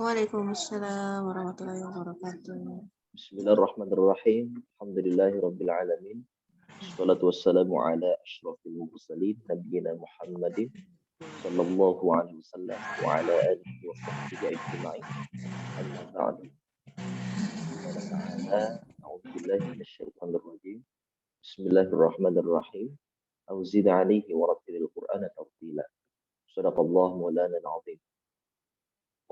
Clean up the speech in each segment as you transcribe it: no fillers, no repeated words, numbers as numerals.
Waalaikumsalam warahmatullahi wabarakatuh. Bismillahirrahmanirrahim. Alhamdulillahirabbil alamin. Wassalatu wassalamu ala asyrafil mursalin nabiyina Muhammadin sallallahu alaihi wasallam wa ala alihi wa sahbihi ajma'in. Amma ba'du. Qala ta'ala, a'udzu billahi minasyaitonir rajim. Bismillahirrahmanirrahim. Auzid 'alaihi wa rattilil Qur'ana tartila. Shadaqallahu maulana al-'azim.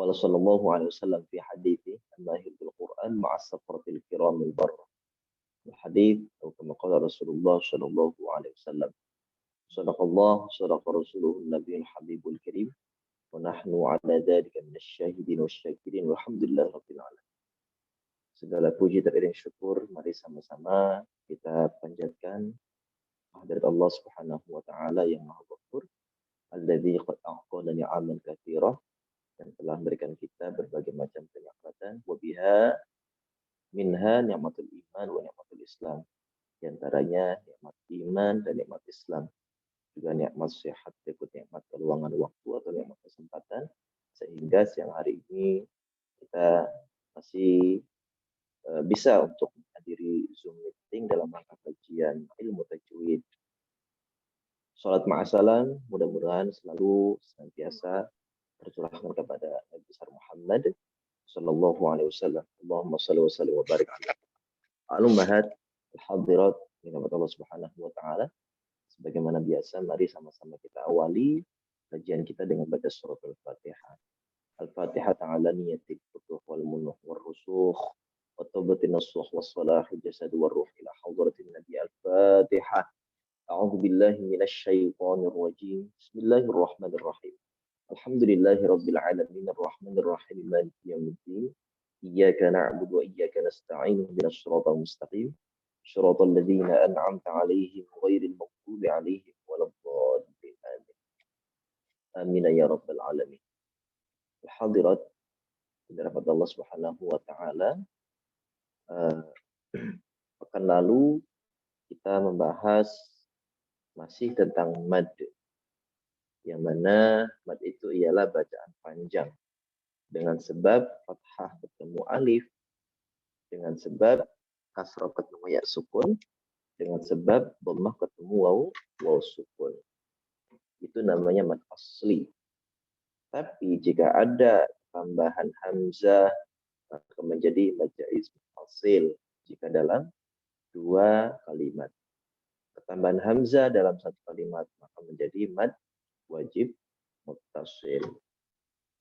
Qala sallallahu alaihi wasallam fi hadithi an-nahil bil Qur'an ma'a safaratil kiramil barrah. الحديث أو كما قال رسول الله صلى الله عليه وسلم صدق الله صدق رسوله النبي الحبيب الكريم ونحن على ذلك من الشاهدين والشاكرين والحمد لله رب العالمين. Segala puji dan syukur mari sama-sama kita panjatkan kehadirat Allah Subhanahu wa taala yang Maha Ghafur, alladzi qad a'tana ni'aman katsirah, yang telah memberikan kita berbagai macam kenikmatan, wa biha minha ni'matul iman wa ni'matul Islam. Di antaranya nikmat iman dan nikmat Islam, juga nikmat sehat, berikut nikmat keluangan waktu atau nikmat kesempatan, sehingga siang hari ini kita masih bisa untuk menghadiri Zoom meeting dalam rangka kajian ilmu tajwid. Salat ma'asalam, mudah-mudahan selalu senantiasa tercurahkan kepada Nabi besar Muhammad sallallahu alaihi wasallam. Allahumma shalli wa sallim wa barik alaihi. Al-ummahat al-hadirat rahmat Allah Subhanahu wa taala. Sebagaimana biasa, mari sama-sama kita awali kajian kita dengan baca surat Al-Fatihah. Al-Fatihah ta'ala niyatil futuh wal munuh wal rusukh wa tawbatin nasuh wa salahi jasad wa ruh ila hadratin nabi. Al-Fatihah. A'udzu billahi minasy syaithanir rajim. Bismillahirrahmanirrahim. Alhamdulillahi rabbil alamin arrahmanir rahim maliki yaumiddin. Iyyaka na'budu wa iyyaka nasta'in ihdinas siratal mustaqim. Shiratal ladzina an'amta 'alaihim ghairil maghdubi 'alaihim waladdallin. Amin. Amin ya rabbal alamin. Al-hadirat dirahmati Allah Subhanahu wa taala. Pekan lalu kita membahas masih tentang mad, yang mana mad itu ialah bacaan panjang dengan sebab fathah ketemu alif, dengan sebab kasrah ketemu ya sukun, dengan sebab dhammah ketemu waw sukun. Itu namanya mad asli. Tapi jika ada tambahan hamzah maka menjadi mad jaiz muttasil jika dalam dua kalimat. Ketambahan hamzah dalam satu kalimat maka menjadi mad wajib muttasil.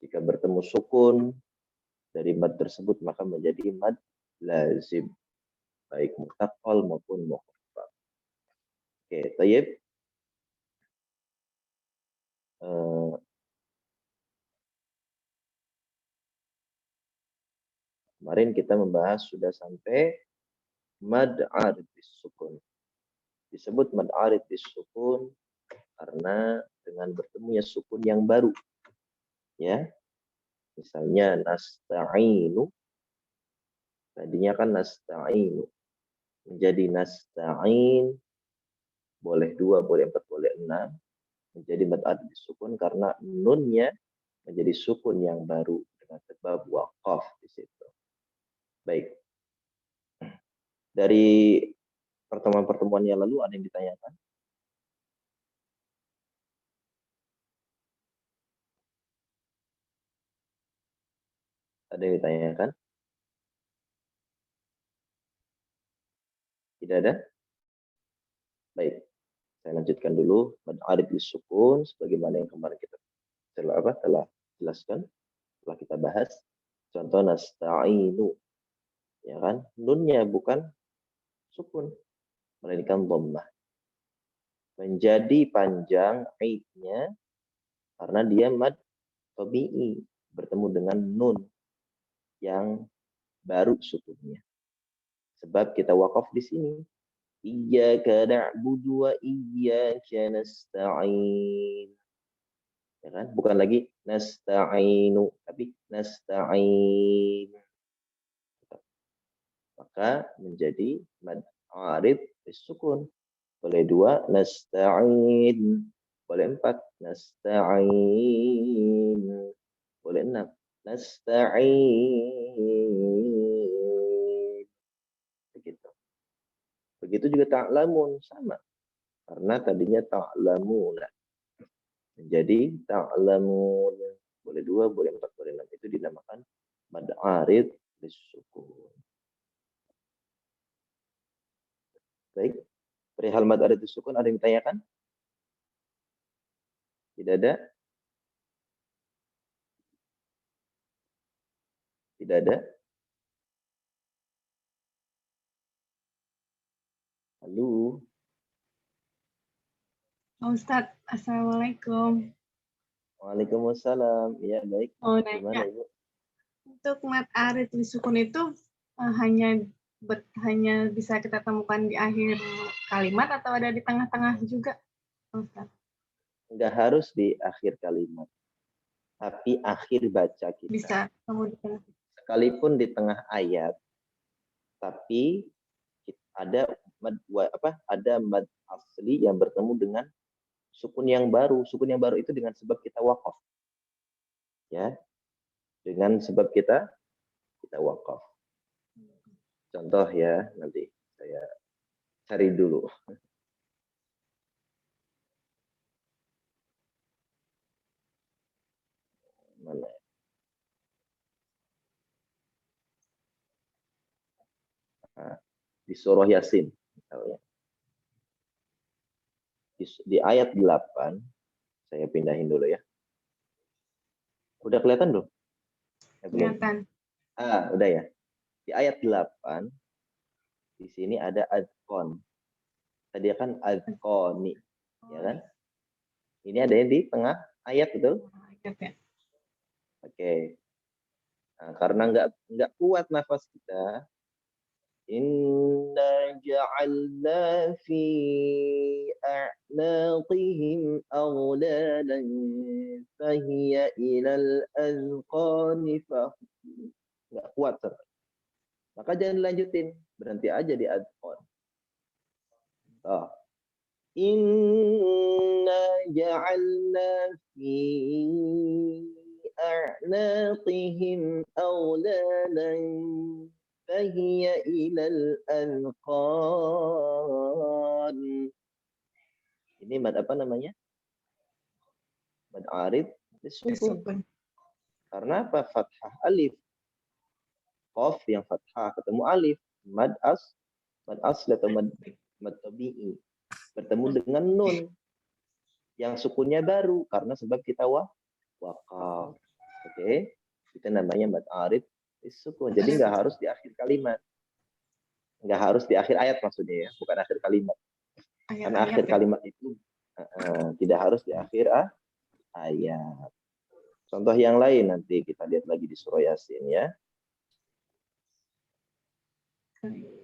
Jika bertemu sukun dari mad tersebut maka menjadi mad lazim, baik mutaqqal maupun mukhaffaf. Oke, tayyib. Kemarin kita membahas sudah sampai mad arid bisukun. Disebut mad arid bisukun karena dengan bertemunya sukun yang baru. Ya. Misalnya nasta'inu. Tadinya kan nasta'inu. Menjadi nasta'in. Boleh 2, boleh 4, boleh 6. Menjadi mad arid bisukun karena nunnya menjadi sukun yang baru dengan sebab waqaf di situ. Baik. Dari pertemuan-pertemuan yang lalu ada yang ditanyakan? Ada yang ditanyakan? Tidak ada? Baik. Saya lanjutkan dulu. Mad arid bisukun sebagaimana yang kemarin kita telah jelaskan, telah kita bahas. Contoh nasta'inu. Ya kan? Nunnya bukan sukun, melainkan dhammah. Menjadi panjang aidnya karena dia mad tabi'i, bertemu dengan nun yang baru sukunnya. Sebab kita wakaf di sini. Iyyaka na'budu wa iyyaka nasta'in. Ya kan? Bukan lagi nasta'inu, tapi nasta'in. Maka menjadi mad arid bisukun. Boleh 2, nasta'in. Boleh 4, nasta'in. Boleh 6, nasta'in. Begitu. Begitu juga ta'lamun, sama. Karena tadinya ta'lamuna. Jadi ta'lamun. Boleh 2, boleh 4, boleh 6. Itu dinamakan mad arid bisukun. Baik. Perihal mad arid bisukun ada yang ditanyakan? Tidak ada? Tidak ada? Halo. Ustadz, Assalamualaikum. Waalaikumsalam. Ya, baik. Mau Gimana, nanya, Ibu? untuk mad arid lisukun itu hanya bisa kita temukan di akhir kalimat atau ada di tengah-tengah juga, Ustadz? Nggak harus di akhir kalimat, tapi akhir baca kita. Bisa ketemu di tengah. Sekalipun di tengah ayat, tapi ada mad asli yang bertemu dengan sukun yang baru. Sukun yang baru itu dengan sebab kita wakaf. Ya. Dengan sebab kita wakaf. Contoh ya, nanti saya cari dulu. Mana? Nah, di surah Yasin misalnya. Di ayat 8, saya pindahin dulu ya. Udah kelihatan belum? Kelihatan. Udah ya. Di ayat 8, di sini ada adkon. Tadi kan adkoni, ya kan? Ini ada yang di tengah ayat, betul? Oke. Nah, karena nggak kuat nafas kita, inna ja'alna fi a'naqihim aghlalan fahiya ilal azqani nggak kuat, maka jangan lanjutin, berhenti aja di adkon. Inna ja'alna fi a'naqihim aghlalan fahiya ilal azqan. Ini mad apa namanya? Mad arid bisukun. Karena apa? Fathah alif. Qaf yang fathah ketemu alif. Mad asli atau mad tabi'i. Bertemu dengan nun yang sukunnya baru karena sebab kita wakaf. Oke. Itu namanya mad arid bisukun. Jadi nggak harus di akhir kalimat. Nggak harus di akhir ayat maksudnya ya, bukan akhir kalimat. Karena akhir kalimat itu tidak harus di akhir ayat. Contoh yang lain nanti kita lihat lagi di surah Yasin ya.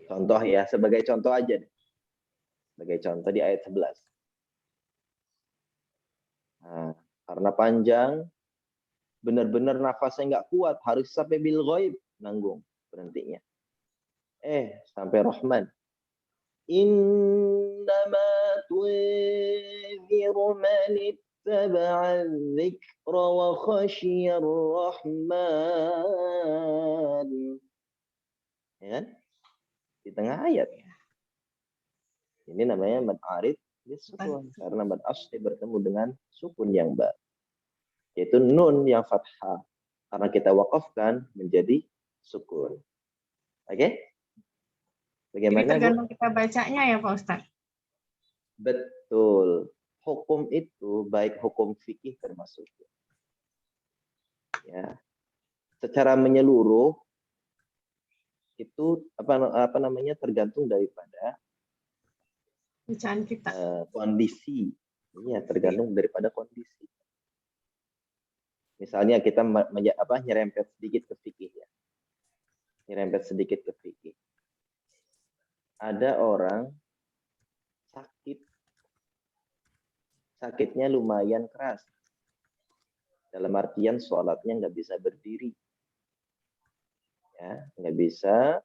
Contoh ya, sebagai contoh aja deh. Sebagai contoh di ayat 11. Nah, karena panjang, benar-benar nafasnya nggak kuat, harus sampai bil ghaib, nanggung berhentinya. Sampai Rahman. Innama tunziru man ittaba'a dzikra wa khasyiyar Rahman. Ya kan? Di tengah ayat. Ini namanya mad arid bisukun karena mad asli bertemu dengan sukun yang baru, yaitu nun yang fathah. Karena kita wakafkan menjadi sukun. Oke? Bagaimana? Jadi tergantung kita bacanya ya Pak Ustadz? Betul. Hukum itu baik hukum fikih termasuk. Ya. Secara menyeluruh itu apa namanya tergantung daripada bacaan kita. Kondisi. Iya, tergantung daripada kondisi. Misalnya kita nyerempet sedikit ke fikih ya. Nyerempet sedikit ke fikih. Ada orang sakit. Sakitnya lumayan keras. Dalam artian sholatnya nggak bisa berdiri. Ya, nggak bisa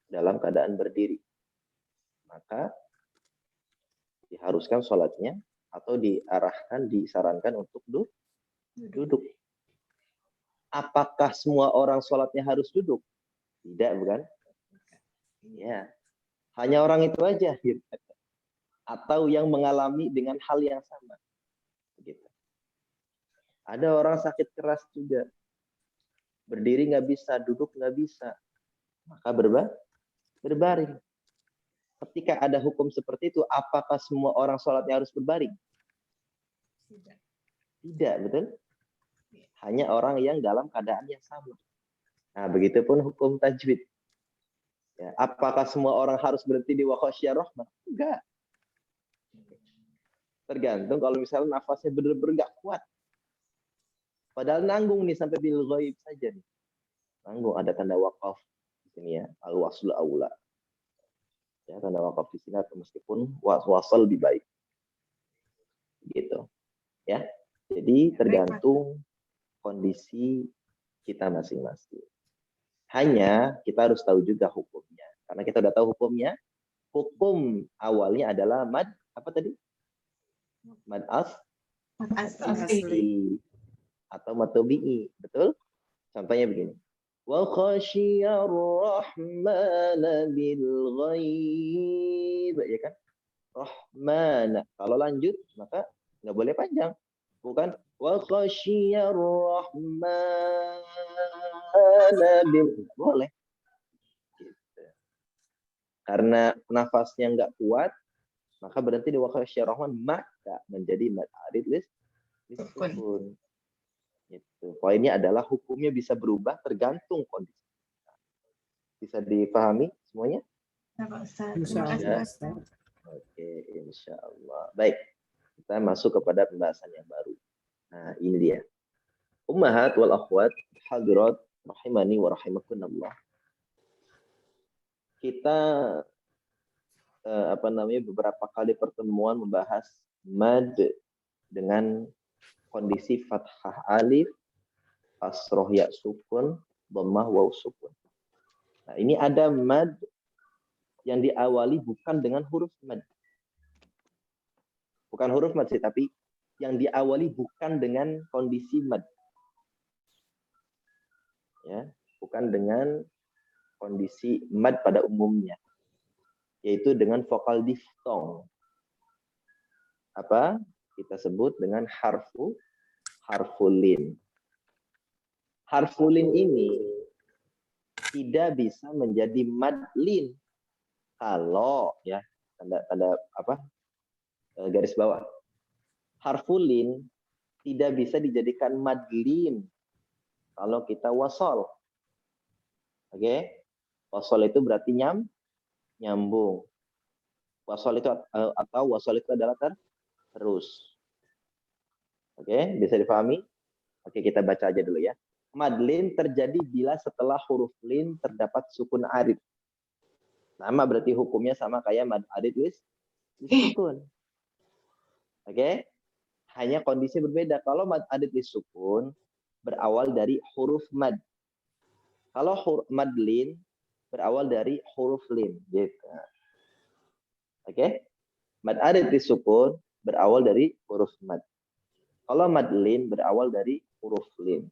dalam keadaan berdiri. Maka diharuskan sholatnya atau disarankan untuk duduk. Apakah semua orang sholatnya harus duduk? Tidak, bukan? Ya, hanya orang itu aja. Gitu. Atau yang mengalami dengan hal yang sama. Gitu. Ada orang sakit keras juga. Berdiri nggak bisa, duduk nggak bisa. Maka berbaring. Ketika ada hukum seperti itu, apakah semua orang sholatnya harus berbaring? Tidak, betul? Hanya orang yang dalam keadaan yang sama. Nah, begitupun hukum tajwid. Ya, apakah semua orang harus berhenti di wa khasyiyar rahmah? Enggak. Tergantung kalau misalnya nafasnya benar-benar nggak kuat. Padahal nanggung nih sampai bil ghaib saja nih. Nanggung, ada tanda wakaf di sini ya, al-waslu aula. Ya, tanda wakaf di sini atau meskipun wasal lebih baik. Gitu. Ya. Jadi tergantung kondisi kita masing-masing. Hanya kita harus tahu juga hukumnya. Karena kita udah tahu hukumnya, hukum awalnya adalah mad apa tadi? Mad asli atau mad tabi'i, betul? Contohnya begini. Wa khasyiyar rahmana bil ghaib, ya kan? Rahmana. Kalau lanjut maka nggak boleh panjang. Bukan wa khasyiyar rahmana bil, boleh. Gitu. Karena nafasnya nggak kuat, maka berhenti di wa khasyiyar rahman, maka menjadi mad arid sukun. Gitu. Poinnya adalah hukumnya bisa berubah tergantung kondisi. Bisa dipahami semuanya? Oke, insya Allah. Baik, kita masuk kepada pembahasan yang baru. Nah, ini dia. Ummahat wal akhwat hadirat rahimani wa rahimakumullah. Kita beberapa kali pertemuan membahas mad dengan kondisi fathah alif, kasroh ya sukun, dhammah waw sukun. Nah, ini ada mad yang diawali bukan dengan huruf mad. Bukan huruf mad sih, tapi yang diawali bukan dengan kondisi mad. Ya, bukan dengan kondisi mad pada umumnya. Yaitu dengan vokal diftong. Apa? Kita sebut dengan harfulin. Harfulin ini tidak bisa menjadi madlin kalau ya tanda apa garis bawah. Harfulin tidak bisa dijadikan madlin kalau kita wasol. Oke? Wasol itu berarti nyambung. Wasol itu atau wasol itu adalah terus. Oke, bisa dipahami? Oke, kita baca aja dulu ya. Madlin terjadi bila setelah huruf lin terdapat sukun arid. Sama berarti hukumnya sama kayak mad arid sukun. Oke? Hanya kondisi berbeda. Kalau mad arid sukun berawal dari huruf mad. Kalau mad lin berawal dari huruf lin, gitu. Oke? Mad arid sukun berawal dari huruf mad. Kalau mad lin berawal dari huruf lin.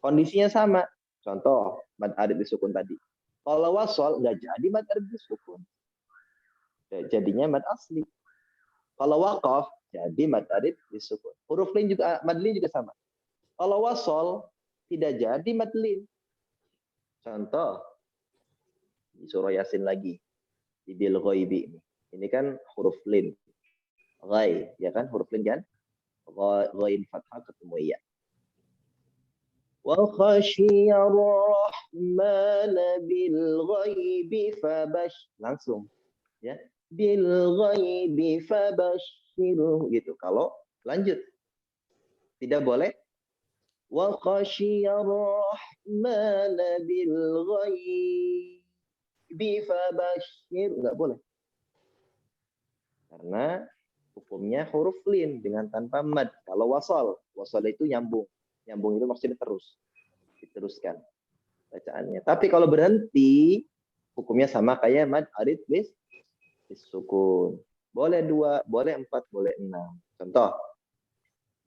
Kondisinya sama. Contoh, mad arid sukun tadi. Kalau wasol nggak jadi mad arid sukun. Jadinya mad asli. Kalau waqaf jadi mad arid sukun. Huruf lin juga, mad lin juga sama. Kalau wasol tidak jadi mad lin. Contoh di surah Yasin lagi di bil ghaibi ini. Ini kan huruf lin. Ghai, ya kan huruf lin kan? Ghain fathah ketemu ya. Wa khasyiyar rahmana bil ghaibi fabash, langsung ya. Bil ghaibi fabashshirhu, gitu. Kalau lanjut tidak boleh wa khasyiyar rahmana bil ghaibi fabashshir, enggak boleh. Karena hukumnya huruf lin dengan tanpa mad. Kalau wasal itu nyambung. Nyambung itu maksudnya terus. Diteruskan bacaannya. Tapi kalau berhenti, hukumnya sama kayak mad arid sukun. Boleh 2, boleh 4, boleh 6. Contoh.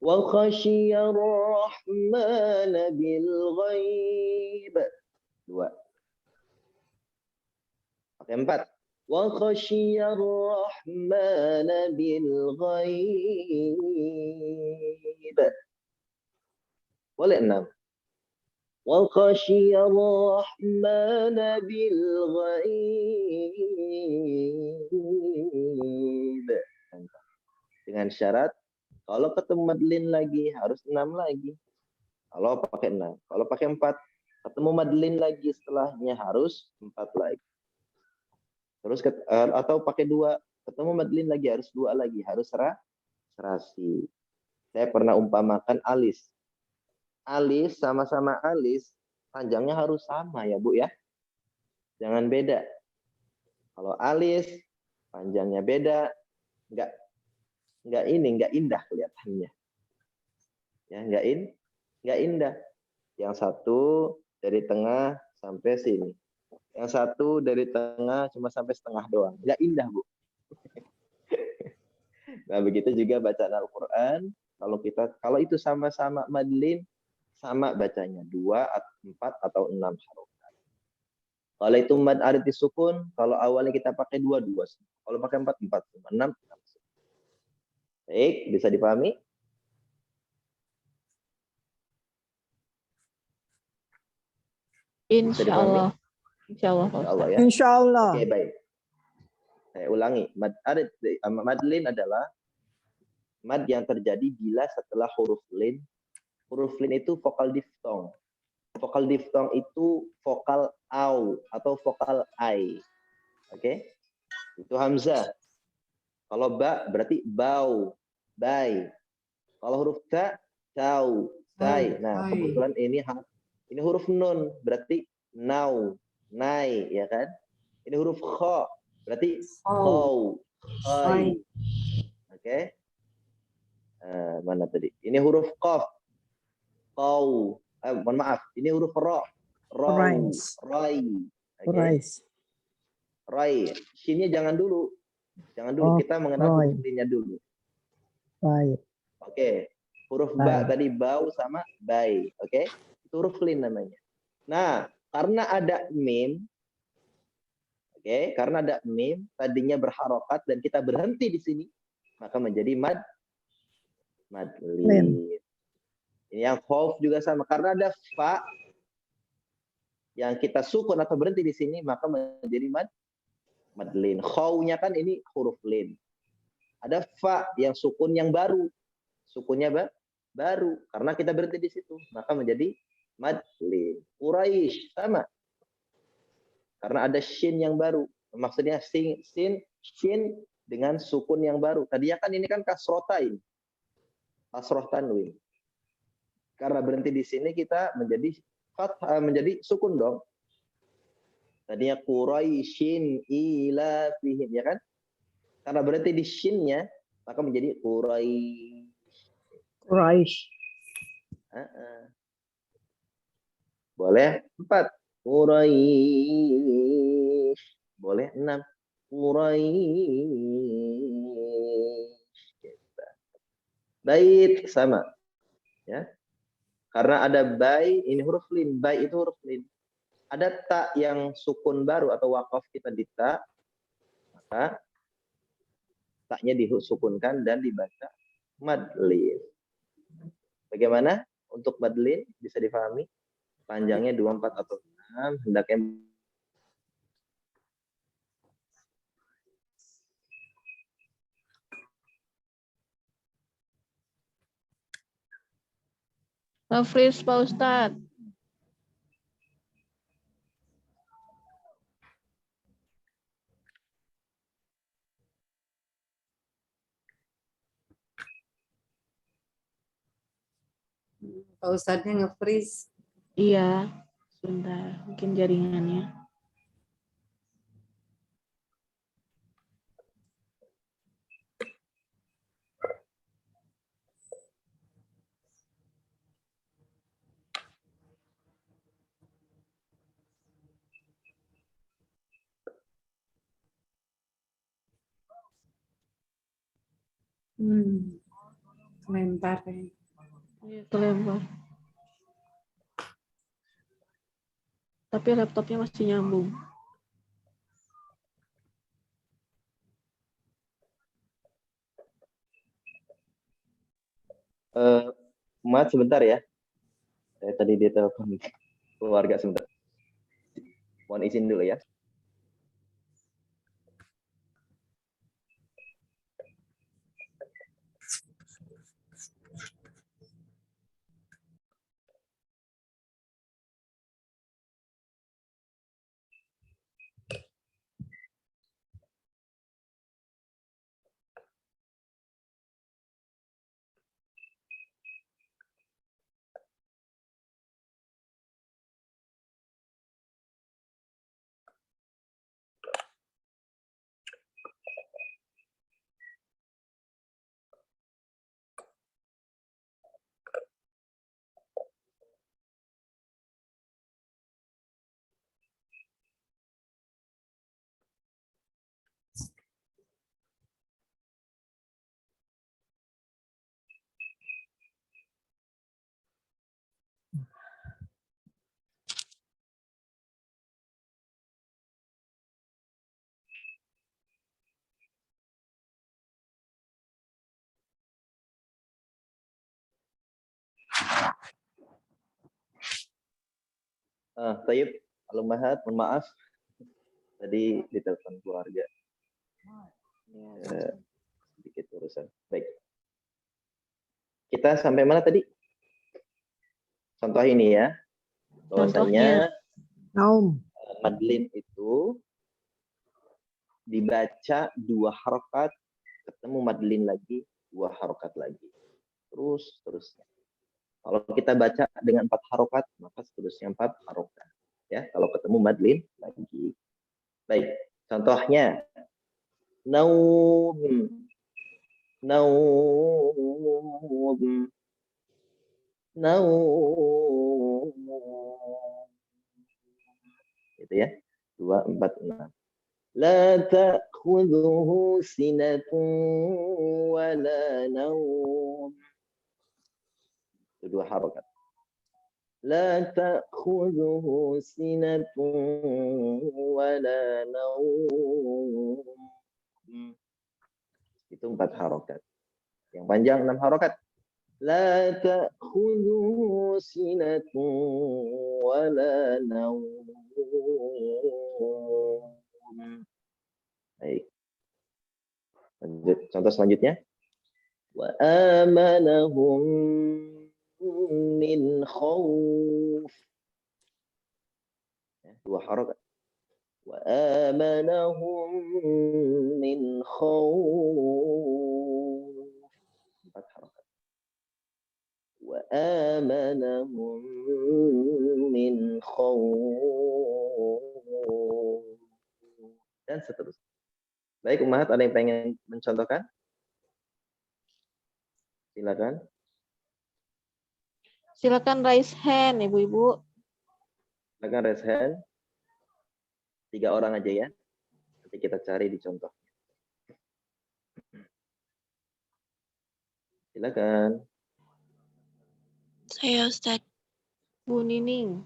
وخشي الرحمن بالغيب. 2. Pakai 4. وخشي الرحمن بالغيب. Boleh 6. وخشي الرحمن بالغيب. Dengan syarat kalau ketemu madlin lagi harus 6 lagi. Kalau pakai 6. Kalau pakai 4, ketemu madlin lagi setelahnya harus 4 lagi. Terus atau pakai 2, ketemu madlin lagi harus 2 lagi, harus serasi. Saya pernah umpamakan alis. Alis sama-sama alis, panjangnya harus sama ya, Bu ya. Jangan beda. Kalau alis panjangnya beda, enggak indah kelihatannya. Ya, enggak indah. Yang satu dari tengah sampai sini. Yang satu dari tengah cuma sampai setengah doang. Enggak indah, Bu. Nah, begitu juga bacaan Al-Qur'an, kalau itu sama-sama madlin, sama bacanya 2, 4 atau 6 harokat. Kalau itu mad arid disukun, kalau awalnya kita pakai 2, 2. Kalau pakai 4, 4. 6, 6. Baik, bisa dipahami? Insya Allah. Insya Allah. Insya Allah ya. Insya Allah. Oke, baik. Saya ulangi. Mad arid, madlin adalah mad yang terjadi bila setelah huruf lin. Huruf lin itu vokal diftong. Vokal diftong itu vokal au atau vokal ai. Oke? Itu hamzah. Kalau ba berarti bau, bai. Kalau huruf ta, tau, tai. Nah, kebetulan ini huruf nun, berarti nau, nai, ya kan? Ini huruf kha, berarti khau, khai. Oke? Mana tadi? Ini huruf qaf, qau. Mohon maaf, ini huruf ra, rau, rai. Oke? Rai. Shinnya jangan dulu. Kita mengenal huruf linnya dulu. Baik. Oke. Huruf ba tadi bau sama bai. Oke? Itu huruf lin namanya. Nah, karena ada mim, karena ada mim, tadinya berharokat dan kita berhenti di sini, maka menjadi madlin. Ini yang khauf juga sama. Karena ada fa yang kita sukun atau berhenti di sini, maka menjadi madlin. Khau-nya kan ini huruf lin. Ada fa yang sukun yang baru. Sukunnya baru. Karena kita berhenti di situ, maka menjadi madlin. Quraisy sama. Karena ada shin yang baru. Maksudnya shin dengan sukun yang baru. Tadinya kan ini kan kasrotain. Kasroh tanwin. Karena berhenti di sini kita menjadi sukun dong. Tadinya Quraisyin ila fihim, ya kan? Karena berhenti di shinnya, maka menjadi Quraisy. Boleh 4. Quraisy. Boleh 6. Quraisy. Bait sama. Ya. Karena ada bai, ini huruf lin. Bai itu huruf lin. Ada ta yang sukun baru atau wakaf kita di ta, maka taknya disukunkan dan dibaca madlin. Bagaimana untuk madlin? Bisa difahami? Panjangnya 2, 4 atau 6, hendaknya Nge-freeze Pak Ustadz. Pak Ustadznya nge-freeze. Iya, sebentar. Mungkin jaringannya. Lempar kayaknya. Iya, kelempar. Tapi laptopnya masih nyambung. Mat sebentar ya. Saya tadi dia telepon keluarga sebentar. Mohon izin dulu ya. Tayyib, Al-Mahat, mohon maaf. Tadi ditelepon keluarga. Sedikit urusan. Baik. Kita sampai mana tadi? Contoh ini ya. Bahwasanya madlin itu dibaca 2 harokat, ketemu madlin lagi 2 harokat lagi. Terusnya. Kalau kita baca dengan 4 harokat, maka seterusnya 4 harokat. Ya, kalau ketemu madlin lagi. Baik, contohnya naum, naum, naum. Itu ya. 2, 4, 6. La ta'khudhuhu sinatun wa la naum. Itu 2 harokat. La ta'khudhuhu sinatun wa la naum. Itu 4 harokat. Yang panjang 6 harokat. La ta'khudhuhu sinatun wa la naum. Baik. Lanjut. Contoh selanjutnya. Wa amanahum min khawf. 2 harokat. Wa amanahum min khawf. 4 harokat. Wa amanahum min khawf. Dan seterusnya. Baik, Umahat, ada yang pengen mencontohkan? Silakan. Silakan raise hand, Ibu-ibu. Silakan raise hand. 3 orang aja ya. Nanti kita cari di contoh. Silakan. Saya Ustaz. Bu Nining.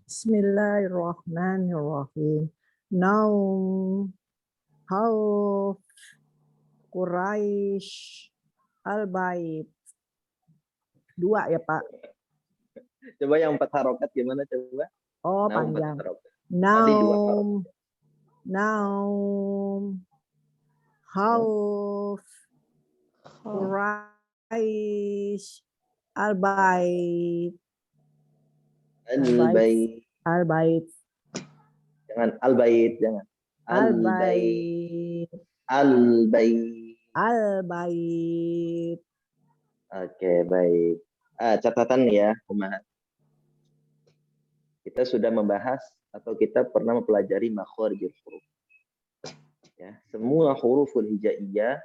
Bismillahirrahmanirrahim. Naum, Hauf, Quraisy, Al-Bait. 2 ya Pak. Coba yang 4 harokat gimana coba? Oh, Naum 4 panjang. harokat. Tadi 2 harokat. Naum, Hauf, Quraisy, Al-Bait. Al-Bait. Al-Bait. Jangan Al-Bait, jangan. Al-Bait. Al-Bait. Al-Bait. Oke, baik. Catatan ya, Umahat. Kita sudah membahas atau kita pernah mempelajari makharijul huruf. Ya, semua huruful hijaiyah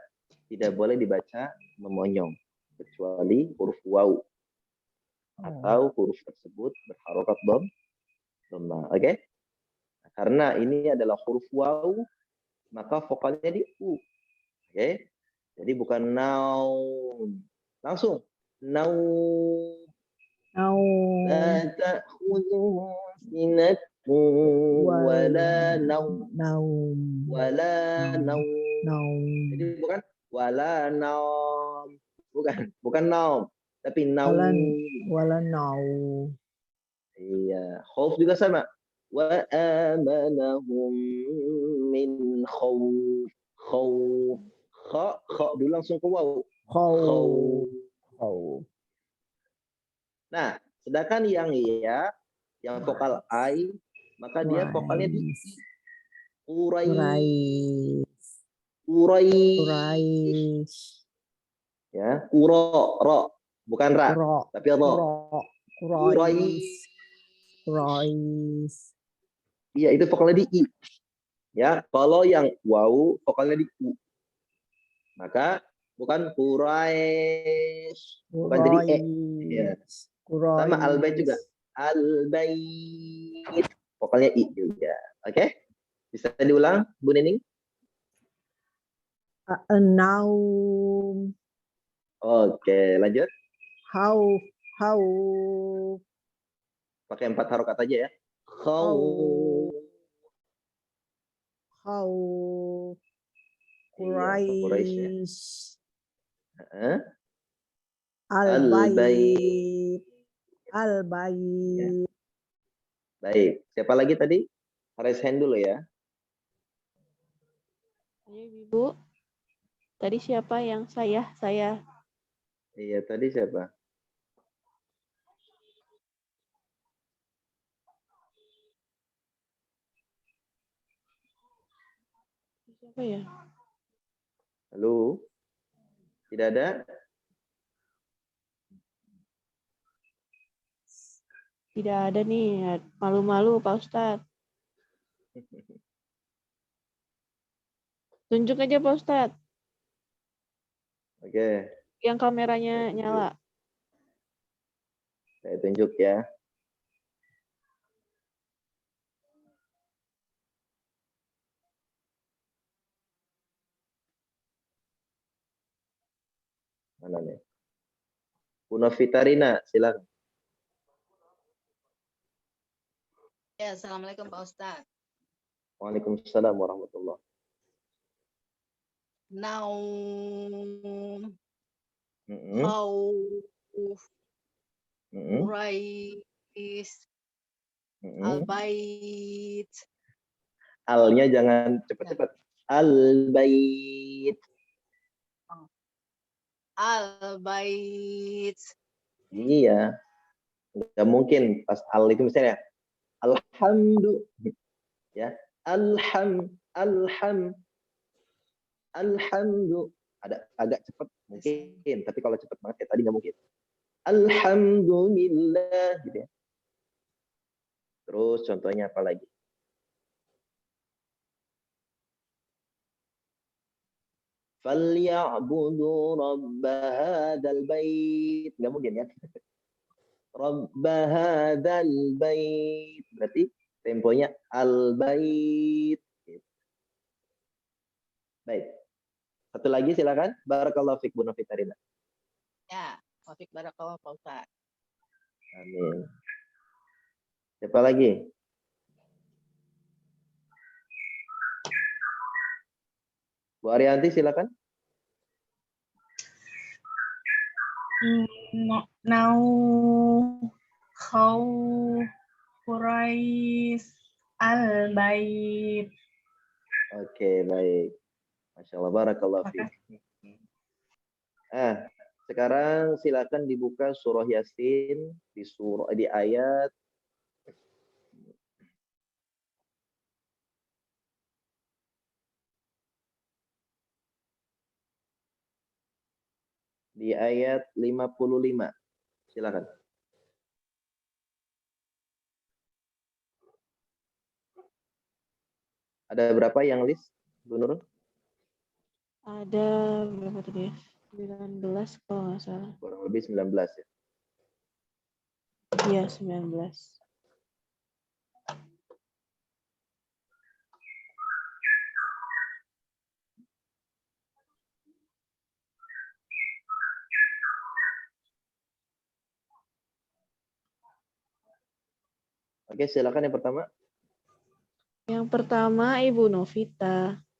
tidak boleh dibaca memonyong kecuali huruf waw atau huruf tersebut berharokat dhamma. Oke? Karena ini adalah huruf waw, maka vokalnya di u. Oke? Jadi bukan naum. Langsung. Naum. Naum. La ta'khudhuhu sinatun wala naum. Naum. Wala naum. Naum. Jadi bukan wala naum. Bukan naum, tapi naum. Wala naum. Iya, khauf juga sama. Wa amanahum min khauf. Khauf. Kha dulu langsung ke waw. Khauf. Nah, sedangkan yang ya, yang vokal I, maka dia vokalnya di Quraish. Quraish. Ya, ro, bukan ra, tapi ro. Quraish. Iya, itu vokalnya di I. Ya, kalau yang waw vokalnya di U. Maka bukan Quraish, bukan jadi E. Ya. Sama al-bait juga. Al-bait. Vokalnya I juga. Oke? Bisa diulang, Bu Nining? Naum. Oke, lanjut. Khauf. Pakai 4 harokat aja ya. Khauf. Quraish. Ya. Al-bait. Ya. Baik. Siapa lagi tadi? Raise hand dulu ya. Ayo Ibu. Tadi siapa yang saya? Iya, tadi siapa? Siapa ya? Halo? Tidak ada? Tidak ada nih. Malu-malu Pak Ustadz. Tunjuk aja Pak Ustadz. Oke. Yang kameranya nyala. Saya tunjuk ya. Mana nih? Bu Novitarina, silakan. Ya, Assalamualaikum Pak Ustadz. Waalaikumsalam warahmatullahi. Naum. Mm-mm. Khauf. Mm-mm. Quraish. Mm-mm. Al-bait. Alnya jangan cepat-cepat. Al-bait. Al-bait. Iya. Nggak mungkin pas al itu misalnya alhamdu ya. Alhamdu. Ada agak cepat mungkin, tapi kalau cepat banget kayak tadi nggak mungkin. Alhamdulillah gitu ya. Terus contohnya apa lagi? Falyabudu rabb hadzal bait. Nggak mungkin ya. Rabb hadzal bait. Berarti temponya al bait. Baik. Satu lagi silakan. Barakallahu fiik Bu Novitarina. Ya, Wafik Barakallah Pak Ustadz. Amin. Siapa lagi? Bu Arianti silakan. Nau, Khau, Quraish, Al-Bait. Oke, baik. Masya Allah, barakallahu fiik. Sekarang silakan dibuka surah Yasin di ayat di ayat 55. Silakan. Ada berapa yang list, Bu Nurul? Ada berapa tadi? 19 kalau nggak salah. Kurang lebih 19 ya. Iya, 19. Oke, silakan yang pertama. Yang pertama Ibu Novita.